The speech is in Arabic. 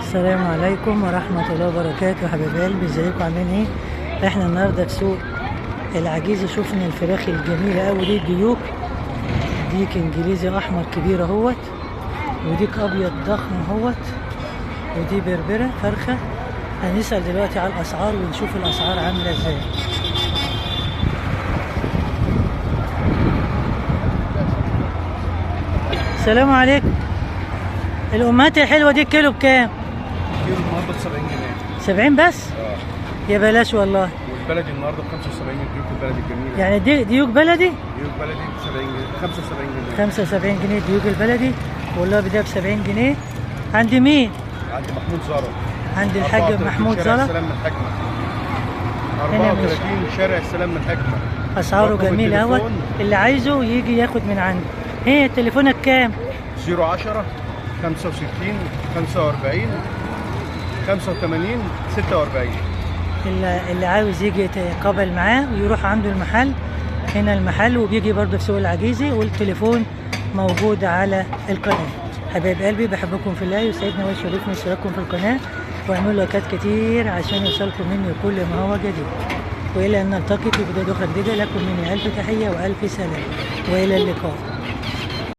السلام عليكم ورحمة الله وبركاته. حبايب قلبي، ازيكم عاملين ايه؟ احنا النهارده في سوق العجيزة. شفنا الفراخ الجميلة اوي دي، الديوك. ديك انجليزي احمر كبير اهوت، وديك ابيض ضخم اهوت، ودي بربرة فرخة. هنسأل دلوقتي على الاسعار ونشوف الاسعار عاملة ازاي. السلام عليكم. الامهات الحلوة دي الكيلو بكام؟ كيلو النهارده ب 70 جنيه. 70 بس؟ يا بلاش والله. والبلدي النهارده ب 75 الديوك البلدي الجميله. يعني دي ديوك بلدي؟ ديوك بلدي ب 70 جنيه، 75 جنيه. 75 جنيه ديوك البلدي، والله ده ب 70 جنيه. عند مين؟ عند محمود زرع. عند الحاج محمود شارع زرع. السلام من الحكمه. 34 شارع السلام من الحكمه. اسعاره جميله اهوت، اللي عايزه يجي ياخد من عنده. ايه تليفونك كام؟ 010 65 45 85 46. اللي عاوز يجي يتقابل معاه ويروح عنده المحل. هنا المحل، وبيجي برضه في سوق العجيزي، والتليفون موجود على القناه. حبايب قلبي، بحبكم في الله، يسعدني ويشرفني اشتراككم في القناه، واعملوا لايكات كتير عشان يوصلكم مني كل ما هو جديد. والى ان نلتقي في بدايه اخرى جديده، لكم مني الف تحيه والف سلام، والى اللقاء.